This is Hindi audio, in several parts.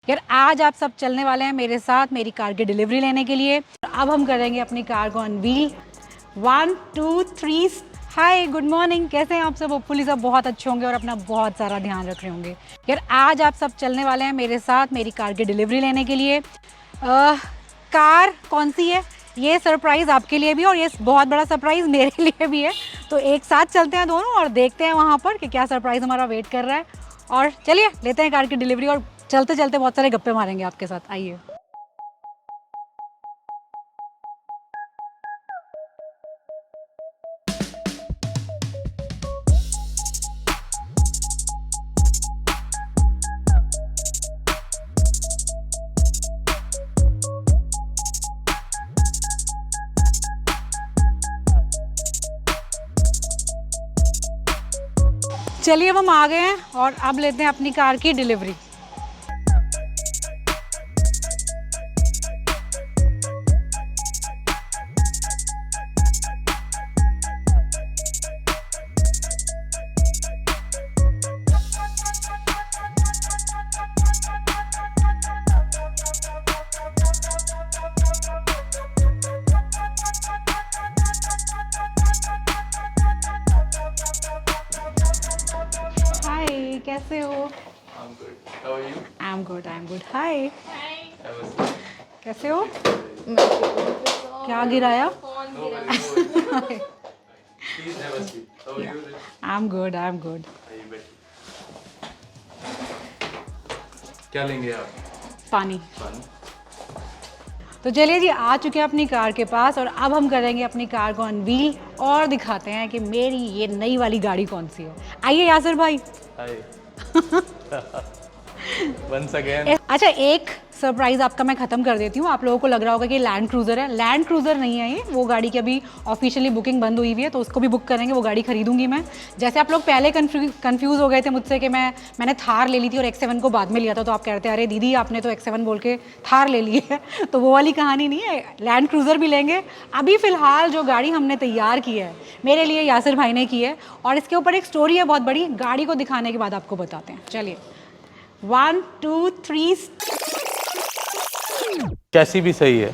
यार आज आप सब चलने वाले हैं मेरे साथ मेरी कार की डिलीवरी लेने के लिए। अब हम करेंगे अपनी कार को अनवील। 1 2 3। हाय गुड मॉर्निंग, कैसे हैं आप सब? होपफुली सब बहुत अच्छे होंगे और अपना बहुत सारा ध्यान रख रहे होंगे। यार आज आप सब चलने वाले हैं मेरे साथ मेरी कार की डिलीवरी लेने के लिए। कार कौन सी है ये सरप्राइज़ आपके लिए भी और ये बहुत बड़ा सरप्राइज़ मेरे लिए भी है। तो एक साथ चलते हैं दोनों और देखते हैं वहाँ पर कि क्या सरप्राइज़ हमारा वेट कर रहा है। और चलिए लेते हैं कार की डिलीवरी और चलते चलते बहुत सारे गप्पे मारेंगे आपके साथ। आइए। चलिए अब हम आ गए हैं और अब लेते हैं अपनी कार की डिलीवरी। हाय, कैसे हो? I'm good. How are you? I am good, I am good. Hi, Have a seat. कैसे हो? क्या गिराया? No worries, no worries. Please have a seat. How are you? I am good, I am good. आइए बैठिए। क्या लेंगे आप? पानी। पानी। तो चलिए जी, आ चुके हैं अपनी कार के पास और अब हम करेंगे अपनी कार को अनवील और दिखाते हैं कि मेरी ये नई वाली गाड़ी कौन सी है। आइए यासिर भाई। Hi. Once again. अच्छा, एक सरप्राइज़ आपका मैं ख़त्म कर देती हूँ। आप लोगों को लग रहा होगा कि लैंड क्रूज़र है। लैंड क्रूज़र नहीं है ये, वो गाड़ी की अभी ऑफिशियली बुकिंग बंद हुई हुई है, तो उसको भी बुक करेंगे, वो गाड़ी खरीदूंगी मैं। जैसे आप लोग पहले कंफ्यूज हो गए थे मुझसे कि मैंने थार ले ली थी और X7 को बाद में लिया था, तो आप कहते हैं अरे दीदी आपने तो X7 बोल के थार ले ली है। तो वो वाली कहानी नहीं है, लैंड क्रूज़र भी लेंगे। अभी फ़िलहाल जो गाड़ी हमने तैयार की है मेरे लिए यासिर भाई ने की है और इसके ऊपर एक स्टोरी है बहुत बड़ी। गाड़ी को दिखाने के बाद आपको बताते हैं। चलिए 1 2 3। कैसी भी सही है।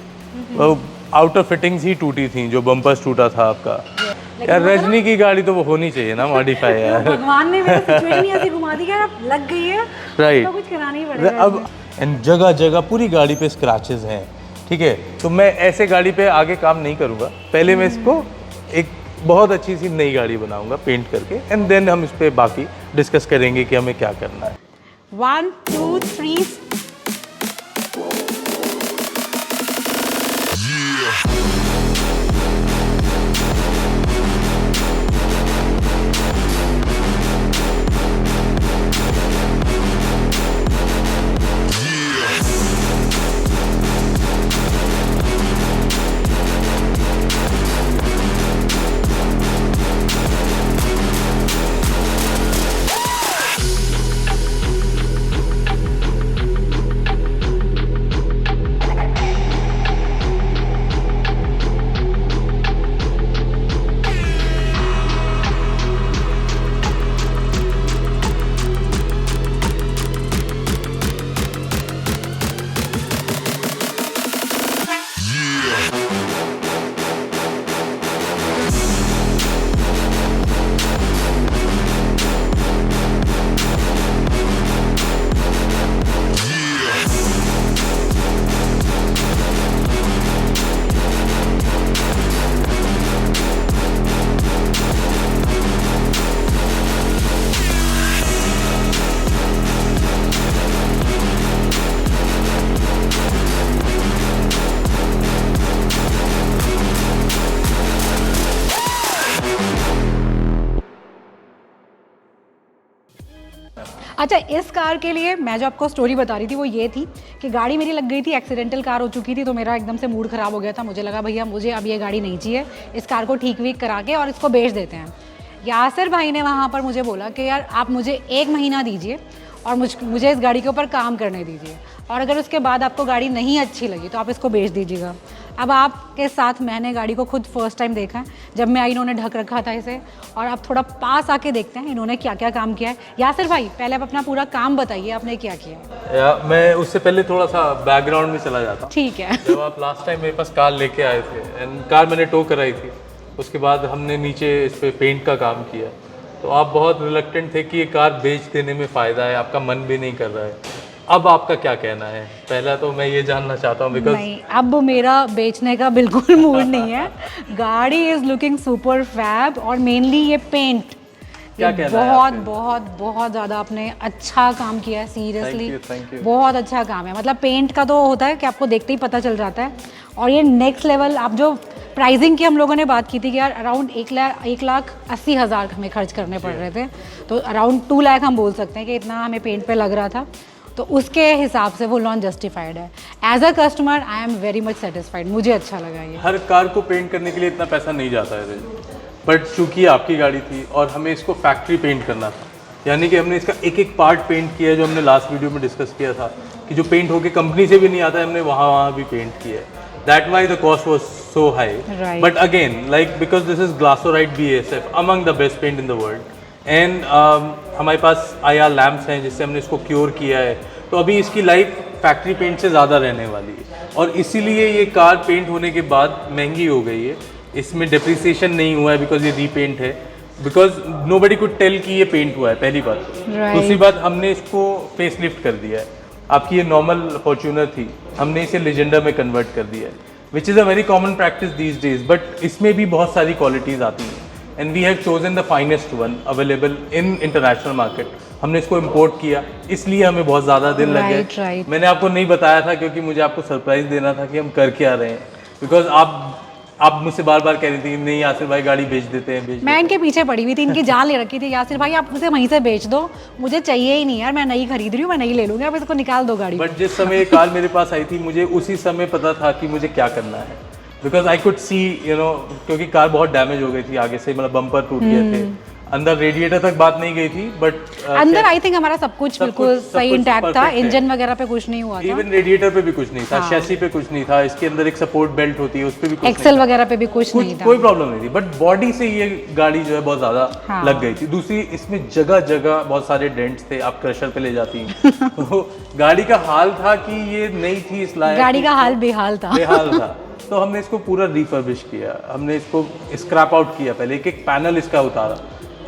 वो आउटर फिटिंग्स ही टूटी थी, जो बम्पर्स टूटा था आपका। यार रजनी की गाड़ी तो वो होनी चाहिए ना, मॉडिफाई यार। भगवान ने मेरी सिचुएशन ही ऐसी घुमा दी कि यार अब लग गई है, राइट। तो कुछ कराना ही पड़ेगा। अब एंड जगह जगह पूरी गाड़ी पे स्क्रैचेस हैं, ठीक है। तो मैं ऐसे गाड़ी पे आगे काम नहीं करूँगा। पहले मैं इसको एक बहुत अच्छी सी नई गाड़ी बनाऊंगा पेंट करके, एंड देन हम इस पे बाकी डिस्कस करेंगे कि हमें क्या करना है। 1 2 3। अच्छा, इस कार के लिए मैं जो आपको स्टोरी बता रही थी वो ये थी कि गाड़ी मेरी लग गई थी, एक्सीडेंटल कार हो चुकी थी, तो मेरा एकदम से मूड ख़राब हो गया था। मुझे लगा भैया मुझे अब ये गाड़ी नहीं चाहिए, इस कार को ठीक वीक करा के और इसको बेच देते हैं। यासिर भाई ने वहाँ पर मुझे बोला कि यार आप मुझे 1 महीना दीजिए और मुझे इस गाड़ी के ऊपर काम करने दीजिए, और अगर उसके बाद आपको गाड़ी नहीं अच्छी लगी तो आप इसको बेच दीजिएगा। अब आपके साथ मैंने गाड़ी को खुद फर्स्ट टाइम देखा है, जब मैं आई इन्होंने ढक रखा था इसे, और अब थोड़ा पास आके देखते हैं इन्होंने क्या क्या काम किया है। यासिर भाई पहले आप अपना पूरा काम बताइए, आपने क्या किया है। मैं उससे पहले थोड़ा सा बैकग्राउंड में चला जाता हूँ। ठीक है। जब आप लास्ट टाइम मेरे पास कार लेके आए थे एंड कार मैंने टो कराई थी, उसके बाद हमने नीचे इस पर पेंट का काम किया, तो आप बहुत रिलक्टेंट थे कि ये कार बेच देने में फ़ायदा है, आपका मन भी नहीं कर रहा है। अब आपका क्या कहना है? पहला तो मैं ये जानना चाहता हूँ बिकॉज नहीं, अब मेरा बेचने का बिल्कुल मूड नहीं है। गाड़ी इज़ लुकिंग सुपर फैब, और मेनली ये पेंट, क्या कहना है बहुत आपके? बहुत बहुत ज़्यादा आपने अच्छा काम किया है, सीरियसली Thank you. बहुत अच्छा काम है। मतलब पेंट का तो होता है कि आपको देखते ही पता चल जाता है, और ये नेक्स्ट लेवल। आप जो प्राइसिंग की हम लोगों ने बात की थी कि यार अराउंड 1,80,000 हमें खर्च करने पड़ रहे थे, तो अराउंड 2 लाख हम बोल सकते हैं कि इतना हमें पेंट पे लग रहा था, तो उसके हिसाब से वो लॉन्च जस्टिफाइड है। As a customer I am very much satisfied, मुझे अच्छा लगा ये। हर कार को पेंट करने के लिए इतना पैसा नहीं जाता है, बट चूंकि आपकी गाड़ी थी और हमें इसको फैक्ट्री पेंट करना था, यानी कि हमने इसका एक एक पार्ट पेंट किया है, जो हमने लास्ट वीडियो में डिस्कस किया था कि जो पेंट होके कंपनी से भी नहीं आता है, हमने वहाँ भी पेंट किया है। That why the cost was so high, Right. But again like because this is Glasurit BASF among the best paint in the world, and हमारे पास IR लैम्प्स हैं जिससे हमने इसको क्योर किया है, तो अभी इसकी लाइफ फैक्ट्री पेंट से ज़्यादा रहने वाली है, और इसीलिए ये कार पेंट होने के बाद महंगी हो गई है। इसमें डिप्रिसिएशन नहीं हुआ है बिकॉज ये रीपेंट है, बिकॉज नोबडी कुड टेल कि ये पेंट हुआ है, पहली बात। Right. दूसरी बात, हमने इसको फेस लिफ्ट कर दिया है। आपकी ये नॉर्मल फॉर्च्यूनर थी, हमने इसे लेजेंडर में कन्वर्ट कर दिया है, which is a very common practice these days, but इसमें भी बहुत सारी क्वालिटीज़ आती हैं, and we have chosen the finest one available in international market. हमने इसको इम्पोर्ट किया, इसलिए हमें बहुत ज़्यादा दिन लग गए। Right. मैंने आपको नहीं बताया था क्योंकि मुझे आपको सरप्राइज देना था कि हम कर क्या रहे हैं, बिकॉज आप मुझसे बार बार कह रही थी नहीं यासिर भाई गाड़ी बेच देते हैं, बेच मैं इनके पीछे पड़ी हुई थी, इनकी जान ले रखी थी, यासिर भाई आप मुझे वहीं से बेच दो, मुझे चाहिए ही नहीं यार, मैं नई खरीद रही हूँ, मैं नई ले लूँगी, आप इसको निकाल दो गाड़ी। बट जिस समय ये कार मेरे पास आई थी, मुझे उसी समय पता था कि मुझे क्या करना है, बिकॉज आई कुड सी क्योंकि कार बहुत डैमेज हो गई थी आगे से, मतलब बम्पर टूट गए थे, अंदर रेडिएटर तक बात नहीं गई थी, बट अंदर आई थिंक हमारा सब कुछ बिल्कुल सब सही कुछ इंटैक्ट था, perfect है। इंजन वगैरह पे कुछ नहीं हुआ था, इवन रेडिएटर पे भी कुछ नहीं था, शैसी पे कुछ नहीं था, इसके अंदर एक सपोर्ट बेल्ट होती है उस पे भी कुछ एक्सेल वगैरह पे भी कुछ नहीं था, कोई प्रॉब्लम नहीं थी, बट बॉडी से ये गाड़ी जो है बहुत ज़्यादा लग गई थी। दूसरी, इसमें जगह जगह बहुत सारे डेंट्स थे, आप क्रशर पे ले जाती तो गाड़ी का हाल था कि ये नहीं थी इस लायक, गाड़ी का हाल बेहाल था। बेहाल था। तो हमने इसको पूरा रिफर्बिश किया, हमने इसको स्क्रैप आउट किया, पहले एक एक पैनल इसका उतारा,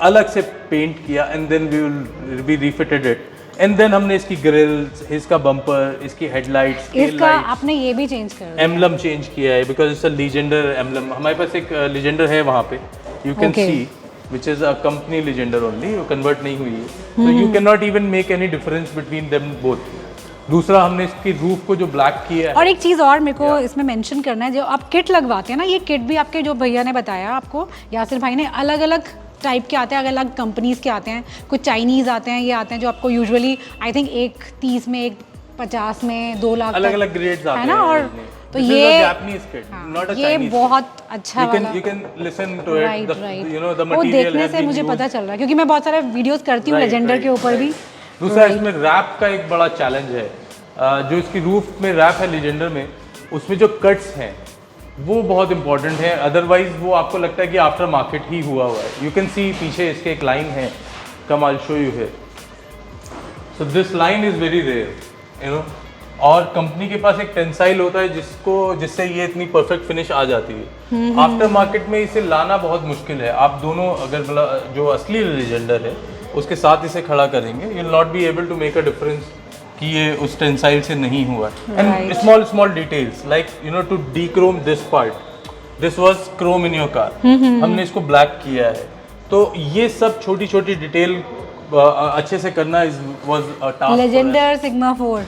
अलग से पेंट किया, and then we will be refitted it, and then हमने इसकी ग्रिल्स, इसका बम्पर, इसकी हेडलाइट्स, इसका आपने ये भी चेंज कर दिया, एम्बलम चेंज किया है, because it's a Legender emblem. हमारे पास एक लीजेंडर है वहाँ पे, you can see, which is a company Legender only, वो कन्वर्ट नहीं हुई है, तो you can not even make any difference between them both. दूसरा, हमने इसकी रूफ को जो ब्लैक किया है, और एक चीज़ और मेरे को इसमें मेंशन करना है, जो आप किट लगवाते हैं ना, ये किट भी आपके जो भैया ने बताया आपको, यासिर भाई ने, अलग अलग टाइप के आते हैं, अलग अलग कंपनीज़ के आते हैं, कुछ चाइनीज़ आते हैं, ये आते हैं जो आपको यूजुअली आई थिंक 1,30 में, 1,50 में, 2 लाख अलग अलग ग्रेड्स आते है हैं ना, और तो ये जापानीज किट, नॉट अ ये चाइनीज। बहुत अच्छा वाला, you can listen to it, right the, you know, the वो material देखने has से been मुझे used. पता चल रहा है, क्योंकि मैं बहुत सारे वीडियोस करती हूँ Right, लेजेंडर right, के ऊपर भी। दूसरा, इसमें रैप का एक बड़ा चैलेंज है, जो इसकी रूफ में रैप है लीजेंडर में, उसमें जो कट्स हैं वो बहुत इंपॉर्टेंट है, अदरवाइज वो आपको लगता है कि आफ्टर मार्केट ही हुआ है। यू कैन सी पीछे इसके एक लाइन है, कम आई शो यू है, so this line is very rare, you know, और कंपनी के पास एक टेंसाइल होता है जिससे ये इतनी परफेक्ट फिनिश आ जाती है। आफ्टर मार्केट में इसे लाना बहुत मुश्किल है। आप दोनों अगर मतलब जो असली लीजेंडर है उसके साथ इसे खड़ा करेंगे, you will not be able to make a difference कि ये उस टेंसाइल से नहीं हुआ। And small details like you know, to dechrome this part, this was chrome in your car, हमने इसको ब्लैक किया है, तो ये सब छोटी छोटी डिटेल अच्छे से करना was a task. Legender sigma 4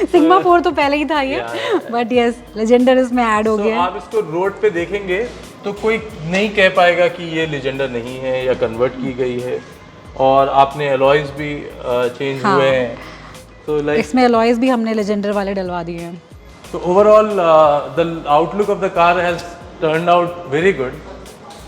sigma 4 तो पहले ही था ये, बट यस लेजेंडर इसमें ऐड हो गया। आप इसको रोड पे देखेंगे तो कोई नहीं कह पाएगा कि ये लेजेंडर नहीं है या कन्वर्ट की गई है, और आपने अलॉयज भी चेंज हुए हैं, तो लाइक इसमें अलॉयज भी हमने लेजेंडर वाले डलवा दिए हैं। तो overall the outlook of the car has turned out very good,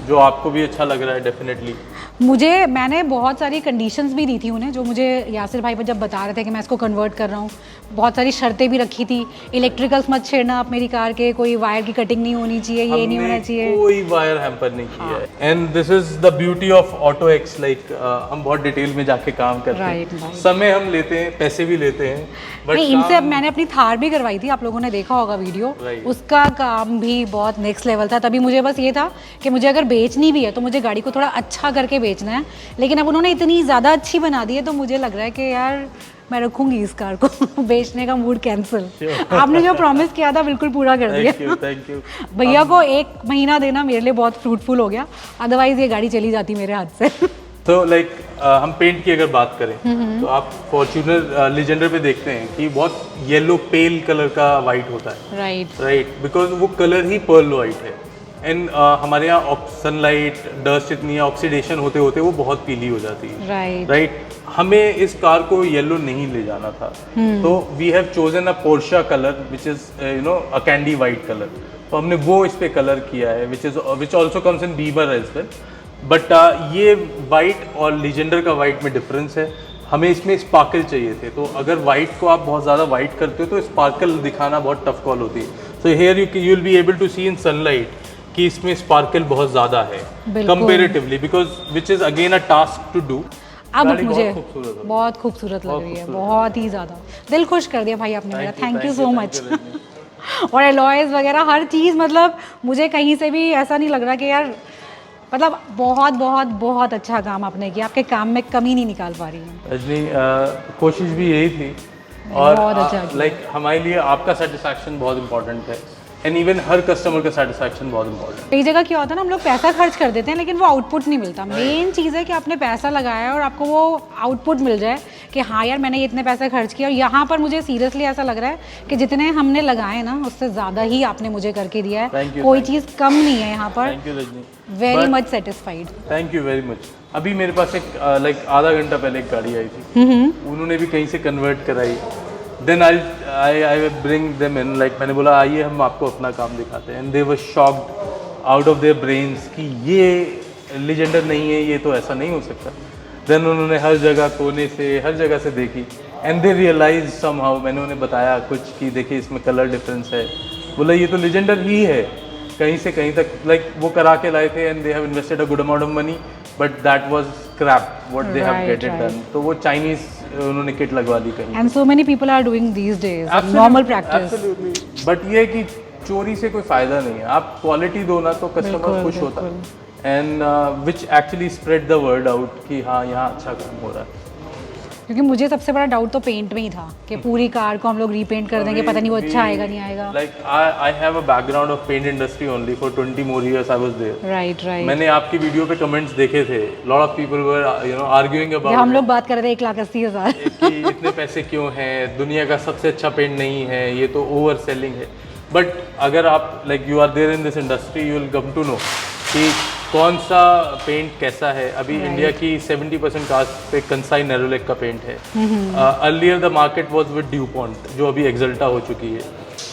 जो आपको भी अच्छा लग रहा है डेफिनेटली। मैंने बहुत सारी कंडीशंस भी दी थी उन्हें, जो मुझे यासिर भाई पर जब बता रहे थे कि मैं इसको कन्वर्ट कर रहा हूँ, बहुत सारी शर्तें भी रखी थी। इलेक्ट्रिकल्स मत छेड़ना आप मेरी कार के, कोई वायर की कटिंग नहीं होनी चाहिए, ये नहीं होना चाहिए, कोई वायर हैम्पर नहीं किया है। And this is the beauty of auto x, like हम बहुत डिटेल में जाके काम करते हैं, समय हम लेते हैं, पैसे भी लेते हैं, बट नहीं, इनसे अब मैंने अपनी थार भी करवाई थी, आप लोगों ने देखा होगा वीडियो, उसका काम भी बहुत नेक्स्ट लेवल था। तभी मुझे बस ये था कि मुझे अगर बेचनी भी है तो मुझे गाड़ी को थोड़ा अच्छा करके बेचना है, लेकिन अब उन्होंने इतनी ज़्यादा अच्छी बना दी है तो मुझे लग रहा है कि यार मैं रखूंगी इस कार को। बेचने का मूड कैंसिल। आपने जो प्रॉमिस किया था बिल्कुल पूरा कर दिया। Thank you. भैया को 1 महीना देना मेरे लिए बहुत फ्रूटफुल हो गया, अदरवाइज ये गाड़ी चली जाती मेरे हाथ से। तो लाइक हम पेंट की अगर बात करें तो आप फॉर्च्यूनर लीजेंडर पे देखते हैं कि बहुत येलो पेल कलर का वाइट होता है, राइट, बिकॉज वो कलर ही पर्ल वाइट है। एंड हमारे यहाँ सनलाइट, डस्ट, इतनी ऑक्सीडेशन होते होते वो बहुत पीली हो जाती है, राइट। हमें इस कार को येलो नहीं ले जाना था, तो we have chosen a Porsche colour which is a candy white colour. तो हमने वो इस पे कलर किया है, which also comes in beaver as well. But ये वाइट और लीजेंडर का वाइट में डिफरेंस है। हमें इसमें स्पार्कल चाहिए थे, तो अगर वाइट को आप बहुत ज़्यादा वाइट करते हो तो स्पार्कल दिखाना बहुत टफ कॉल होती है। So here you will be able to see in sunlight कि इसमें स्पार्कल बहुत ज़्यादा है comparatively, because which is again a task to do. अब मुझे बहुत खूबसूरत लग रही है, बहुत ही ज़्यादा। दिल खुश कर दिया भाई आपने मेरा, थैंक यू सो मच। और एलॉयज वगैरह हर चीज़, मतलब मुझे कहीं से भी ऐसा नहीं लग रहा कि यार, मतलब बहुत बहुत बहुत अच्छा काम आपने किया, आपके काम में कमी नहीं निकाल पा रही है रजनी। कोशिश भी यही थी, और लाइक हमारे लिए आपका सेटिस्फैक्शन बहुत इंपॉर्टेंट है, एंड इवन हर कस्टमर का सेटिस्फैक्शन बहुत इंपॉर्टेंट है। कई जगह क्या होता है ना, हम लोग पैसा खर्च कर देते हैं लेकिन वो आउटपुट नहीं मिलता। मेन चीज़ है कि आपने पैसा लगाया है और आपको वो आउटपुट मिल जाए कि हाँ यार मैंने ये इतने पैसे खर्च किए। और यहाँ पर मुझे सीरियसली ऐसा लग रहा है कि जितने हमने लगाए ना उससे ज़्यादा ही आपने मुझे करके दिया है, कोई चीज़ कम नहीं है यहाँ पर। Thank you Rajni, very much satisfied. Thank you very much. अभी मेरे पास एक लाइक आधा घंटा पहले एक गाड़ी आई थी, उन्होंने भी कहीं से कन्वर्ट कराई। Then I bring them in, like मैंने बोला आइए हम आपको अपना काम दिखाते हैं, and they were shocked out of their brains कि ये लीजेंडर नहीं है, ये तो ऐसा नहीं हो सकता। देन उन्होंने हर जगह कोने से हर जगह से देखी, एंड दे रियलाइज समहाउ, मैंने उन्हें बताया कुछ कि देखिए इसमें कलर डिफरेंस है, बोला ये तो लीजेंडर ही है, कहीं से कहीं तक लाइक वो करा के लाए थे, and they have invested a good amount of money, but that was scrap what they have get it done. तो वो चाइनीज उन्होंने किट लगवा दी कहीं। And so many people are doing these days, normal practice. Absolutely, but ये कि चोरी से कोई फायदा नहीं है, आप क्वालिटी दो ना तो कस्टमर खुश होता है, and which actually spread the word out कि हाँ यहाँ अच्छा काम हो रहा है। क्योंकि मुझे सबसे बड़ा डाउट तो पेंट में ही था कि पूरी कार को हम लोग रीपेंट कर देंगे, पता नहीं वो अच्छा आएगा नहीं आएगा। Like I have a background of paint industry only for 20 more years I was there. Right. मैंने आपकी वीडियो पे कमेंट्स देखे थे, lot of people were arguing about, हम लोग बात कर रहे थे 1,80,000 कि इतने पैसे क्यों हैं, दुनिया का सबसे अच्छा पेंट नहीं है, ये तो ओवर सेलिंग है। बट अगर आप like you are there in this industry, you will come to know कि कौन सा पेंट कैसा है। अभी इंडिया की 70% कार्स पे कंसाई नेरोलेक का पेंट है। Earlier the market was with Dupont, जो अभी एक्सल्टा हो चुकी है।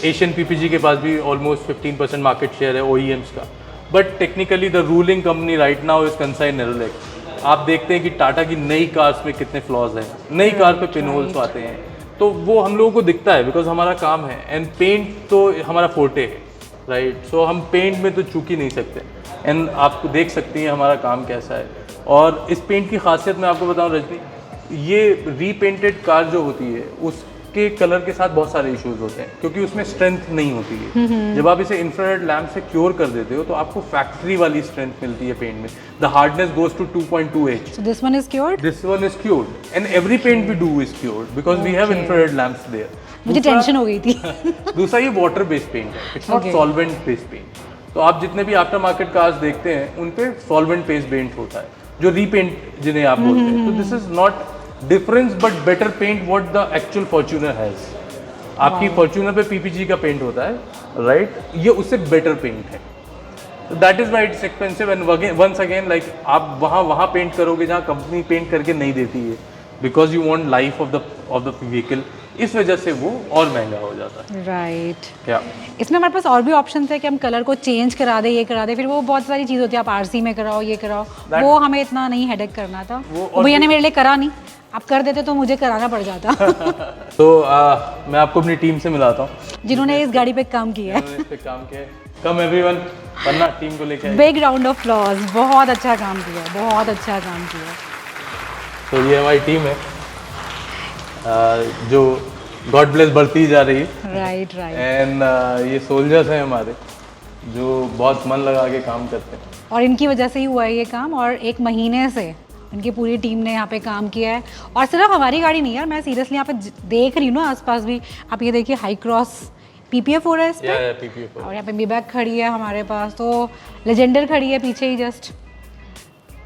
एशियन पीपीजी के पास भी ऑलमोस्ट 15% मार्केट शेयर है OEMs का, but technically the ruling company right now is Kansai Nerolac. आप देखते हैं कि टाटा की नई कार्स में कितने फ्लॉज हैं, नई कार पे पिन होल्स आते हैं, तो वो हम लोगों को दिखता है बिकॉज हमारा काम है, एंड पेंट तो हमारा फोर्टे है, राइट। सो हम पेंट में तो चूक ही नहीं सकते, एंड आपको देख सकती हैं हमारा काम कैसा है। और इस पेंट की खासियत मैं आपको बताऊं रजनी, ये रीपेंटेड कार जो होती है उसके कलर के साथ बहुत सारे इश्यूज होते हैं, क्योंकि उसमें स्ट्रेंथ नहीं होती है। जब आप इसे इंफ्रारेड लैम्प से क्योर कर देते हो तो आपको फैक्ट्री वाली स्ट्रेंथ मिलती है पेंट में। The hardness goes to 2.2H। So this one is cured? This one is cured, and every paint we do is cured because we have infrared lamps there. मुझे टेंशन हो गई थी। दूसरा ये वाटर बेस्ड पेंट है, it's not solvent based paint. तो आप जितने भी आफ्टर मार्केट कार्स देखते हैं उन पे सॉल्वेंट बेस्ड पेंट होता है, जो रीपेंट जिन्हें आप बोलते हैं। तो this is not difference but better paint what the actual Fortuner has. आपकी फॉर्च्यूनर पे पीपीजी का पेंट होता है, राइट, ये उससे बेटर पेंट है। That is why it's expensive, and once again like आप वहाँ पेंट करोगे जहाँ कंपनी पेंट करके नहीं देती है, because you want life of the of the vehicle, इस वजह से वो और महंगा हो जाता है। राइट। क्या इसमें हमारे पास और भी ऑप्शन है कि हम कलर को चेंज करा दे, ये करा दे, फिर वो बहुत सारी चीज़ होती है, आप आरसी में कराओ, ये कराओ, वो हमें इतना नहीं हेडेक करना था। वो भैया ने मेरे लिए करा नहीं, आप कर देते तो मुझे कराना पड़ जाता। तो मैं आपको अपनी टीम से मिलाता हूँ जिन्होंने इस गाड़ी पे काम किया है। इस पे काम किया है। कम एवरीवन, वरना टीम को लेके आइए। बिग राउंड ऑफ अप्लॉज, बहुत अच्छा काम किया, बहुत अच्छा काम किया। तो ये हमारी टीम है जो गॉड ब्लेस बढ़ती जा रही है। Right right. एंड ये सोल्जर्स हैं हमारे जो बहुत मन लगा के काम करते हैं। और इनकी वजह से ही हुआ है ये काम, और 1 महीने से इनकी पूरी टीम ने यहाँ पे काम किया है। और सिर्फ हमारी गाड़ी नहीं यार, मैं सीरियसली यहाँ पे देख रही हूँ ना आसपास भी, आप ये देखिए हाई क्रॉस PPF हो रहा है इस पे, PPF और यहाँ पे बीबैक खड़ी है हमारे पास, तो लेजेंडर खड़ी है पीछे ही जस्ट।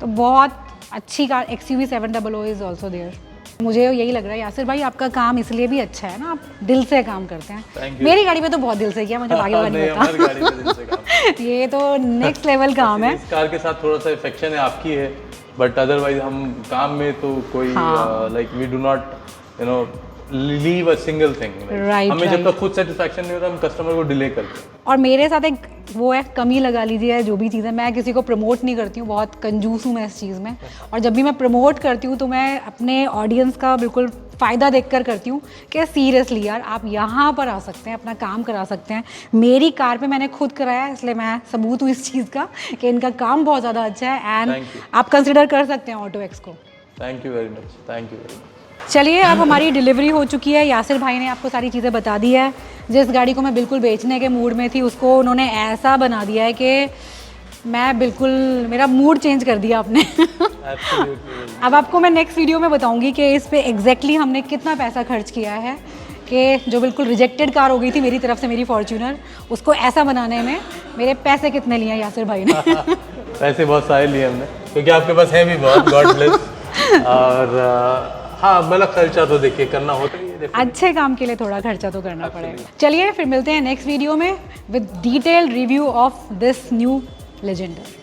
तो बहुत अच्छी car XUV 700 is also there. मुझे यही लग रहा है यासिर भाई आपका काम इसलिए भी अच्छा है ना, आप दिल से काम करते हैं। मेरी गाड़ी पे तो बहुत दिल से किया, मुझे आगे नहीं पता। ये तो नेक्स्ट लेवल काम है। इस कार के साथ थोड़ा सा अफेक्शन है आपकी है, बट अदरवाइज हम काम में तो कोई like we do not you know leave a single thing. हमें जब तक खुद सेटिस्फैक्शन नहीं होता हम कस्टमर को डिले करते हैं। और मेरे साथ एक वो है कमी लगा लीजिए, जो भी चीज़ है, मैं किसी को प्रमोट नहीं करती हूँ, बहुत कंजूस हूँ मैं इस चीज़ में। और जब भी मैं प्रमोट करती हूँ तो मैं अपने ऑडियंस का बिल्कुल फ़ायदा देखकर करती हूँ कि सीरियसली यार आप यहाँ पर आ सकते हैं, अपना काम करा सकते हैं। मेरी कार पे मैंने खुद कराया, इसलिए मैं सबूत हूँ इस चीज़ का कि इनका काम बहुत ज़्यादा अच्छा है। एंड आप कंसिडर कर सकते हैं ऑटो एक्स को। Thank you very much, thank you very much. चलिए अब हमारी डिलीवरी हो चुकी है, यासिर भाई ने आपको सारी चीज़ें बता दी है। जिस गाड़ी को मैं बिल्कुल बेचने के मूड में थी उसको उन्होंने ऐसा बना दिया है कि मैं बिल्कुल, मेरा मूड चेंज कर दिया आपने। अब आपको मैं नेक्स्ट वीडियो में बताऊंगी कि इस पे एग्जैक्टली हमने कितना पैसा खर्च किया है, कि जो बिल्कुल रिजेक्टेड कार हो गई थी मेरी तरफ से, मेरी फॉर्च्यूनर, उसको ऐसा बनाने में मेरे पैसे कितने लिए यासिर भाई ने। पैसे बहुत सारे लिए हमने, क्योंकि आपके पास है भी बहुत, गॉड ब्लेस। और हाँ मतलब खर्चा तो देखिए करना होता ही है, अच्छे काम के लिए थोड़ा खर्चा तो करना पड़ेगा। चलिए फिर मिलते हैं नेक्स्ट वीडियो में with detailed review of this new Legender.